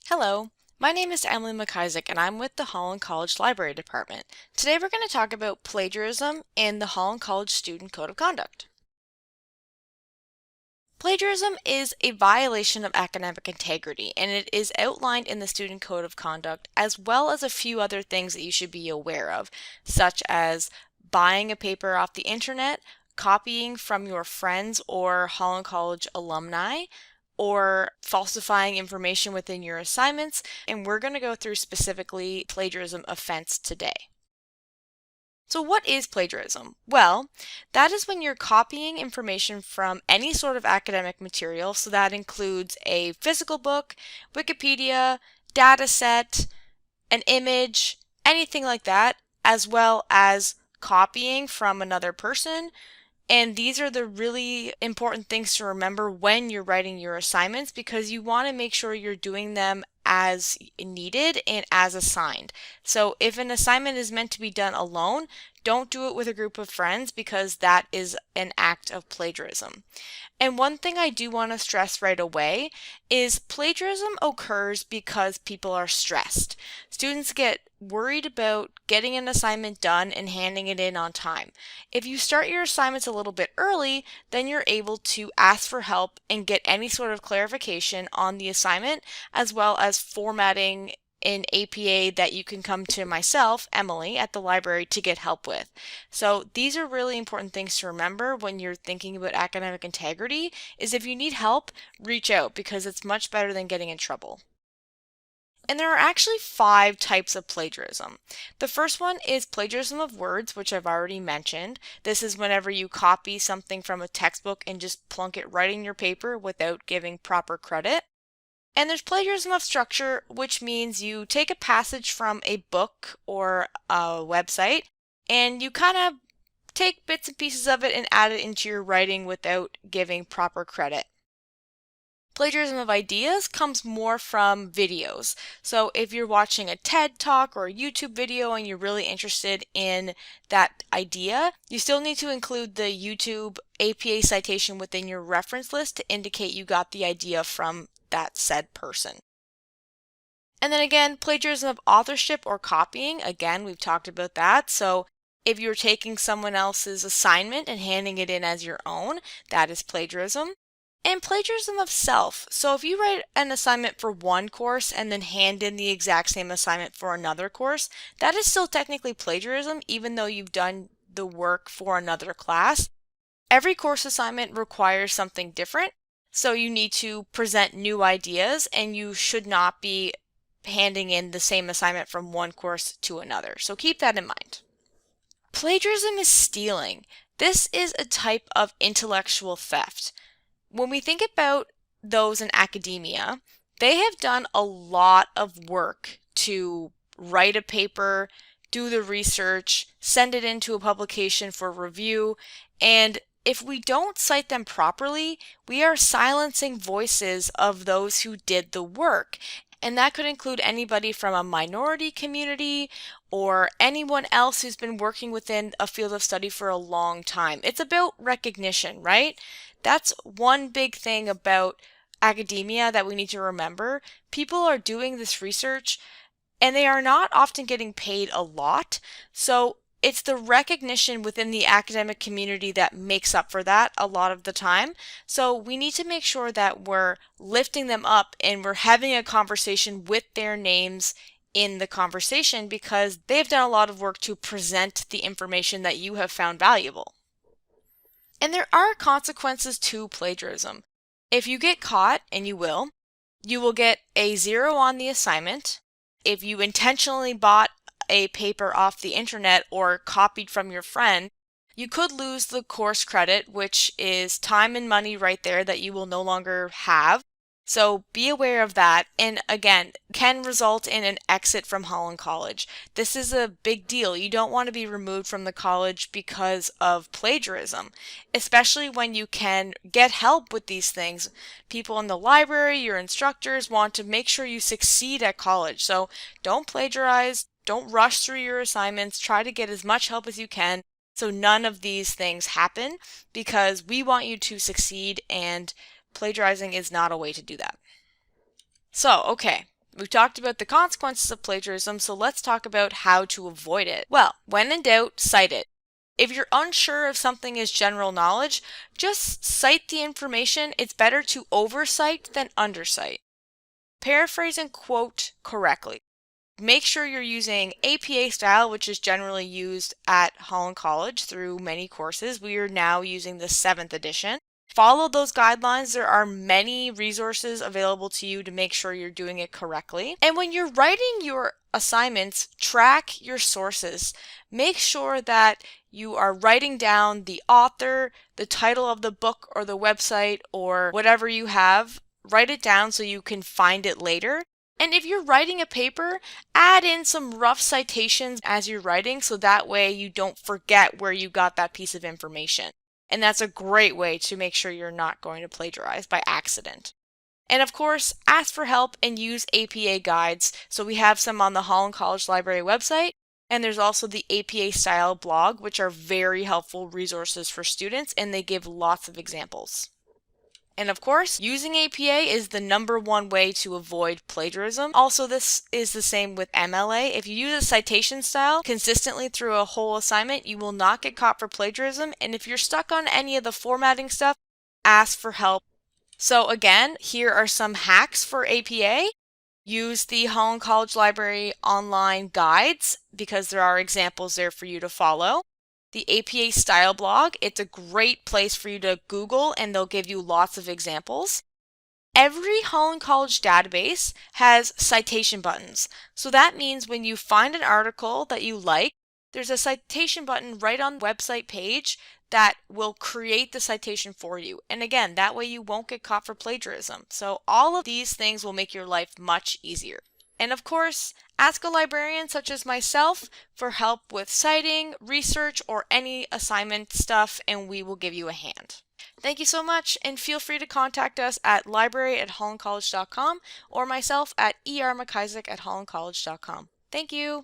Hello, my name is Emily McIsaac and I'm with the Holland College Library Department. Today we're going to talk about plagiarism and the Holland College Student Code of Conduct. Plagiarism is a violation of academic integrity and it is outlined in the Student Code of Conduct as well as a few other things that you should be aware of, such as buying a paper off the internet, copying from your friends or Holland College alumni, or falsifying information within your assignments, and we're going to go through specifically plagiarism offense today. So what is plagiarism? Well, that is when you're copying information from any sort of academic material, so that includes a physical book, Wikipedia, data set, an image, anything like that, as well as copying from another person. And these are the really important things to remember when you're writing your assignments because you want to make sure you're doing them as needed and as assigned. So if an assignment is meant to be done alone, don't do it with a group of friends because that is an act of plagiarism. And one thing I do want to stress right away is plagiarism occurs because people are stressed. Students get worried about getting an assignment done and handing it in on time. If you start your assignments a little bit early, then you're able to ask for help and get any sort of clarification on the assignment, as well as formatting in APA that you can come to myself, Emily, at the library to get help with. So these are really important things to remember when you're thinking about academic integrity, is if you need help, reach out because it's much better than getting in trouble. And there are actually 5 types of plagiarism. The first one is plagiarism of words, which I've already mentioned. This is whenever you copy something from a textbook and just plunk it right in your paper without giving proper credit. And there's plagiarism of structure, which means you take a passage from a book or a website and you kind of take bits and pieces of it and add it into your writing without giving proper credit. Plagiarism of ideas comes more from videos. So if you're watching a TED Talk or a YouTube video and you're really interested in that idea, you still need to include the YouTube APA citation within your reference list to indicate you got the idea from that said person. And then again, plagiarism of authorship or copying, again, we've talked about that. So if you're taking someone else's assignment and handing it in as your own, that is plagiarism. And plagiarism of self. So if you write an assignment for one course and then hand in the exact same assignment for another course, that is still technically plagiarism even though you've done the work for another class. Every course assignment requires something different, so you need to present new ideas and you should not be handing in the same assignment from one course to another. So keep that in mind. Plagiarism is stealing. This is a type of intellectual theft. When we think about those in academia, they have done a lot of work to write a paper, do the research, send it into a publication for review, and if we don't cite them properly, we are silencing voices of those who did the work. And that could include anybody from a minority community or anyone else who's been working within a field of study for a long time. It's about recognition, right? That's one big thing about academia that we need to remember. People are doing this research and they are not often getting paid a lot. So it's the recognition within the academic community that makes up for that a lot of the time. So we need to make sure that we're lifting them up and we're having a conversation with their names in the conversation because they've done a lot of work to present the information that you have found valuable. And there are consequences to plagiarism. If you get caught, and you will get a 0 on the assignment. If you intentionally bought a paper off the internet or copied from your friend, you could lose the course credit, which is time and money right there that you will no longer have. So be aware of that, and again, can result in an exit from Holland College. This is a big deal. You don't want to be removed from the college because of plagiarism, especially when you can get help with these things. People in the library, your instructors want to make sure you succeed at college. So don't plagiarize, don't rush through your assignments, try to get as much help as you can so none of these things happen because we want you to succeed and plagiarizing is not a way to do that. So, okay, We've talked about the consequences of plagiarism, so let's talk about how to avoid it. Well, when in doubt, cite it. If you're unsure if something is general knowledge, just cite the information. It's better to oversight than undercite. Paraphrase and quote correctly. Make sure you're using APA style, which is generally used at Holland College through many courses. We are now using the 7th edition. Follow those guidelines. There are many resources available to you to make sure you're doing it correctly. And when you're writing your assignments, track your sources. Make sure that you are writing down the author, the title of the book or the website or whatever you have. Write it down so you can find it later. And if you're writing a paper, add in some rough citations as you're writing so that way you don't forget where you got that piece of information. And that's a great way to make sure you're not going to plagiarize by accident. And of course, ask for help and use APA guides. So we have some on the Holland College Library website, and there's also the APA style blog, which are very helpful resources for students, and they give lots of examples. And of course, using APA is the #1 way to avoid plagiarism. Also, this is the same with MLA. If you use a citation style consistently through a whole assignment, you will not get caught for plagiarism. And if you're stuck on any of the formatting stuff, ask for help. So again, here are some hacks for APA. Use the Holland College Library online guides because there are examples there for you to follow. The APA style blog, it's a great place for you to Google and they'll give you lots of examples. Every Holland College database has citation buttons. So that means when you find an article that you like, there's a citation button right on the website page that will create the citation for you. And again, that way you won't get caught for plagiarism. So all of these things will make your life much easier. And of course, ask a librarian such as myself for help with citing, research, or any assignment stuff, and we will give you a hand. Thank you so much, and feel free to contact us at library@hollandcollege.com or myself at ermcisaac@hollandcollege.com. Thank you.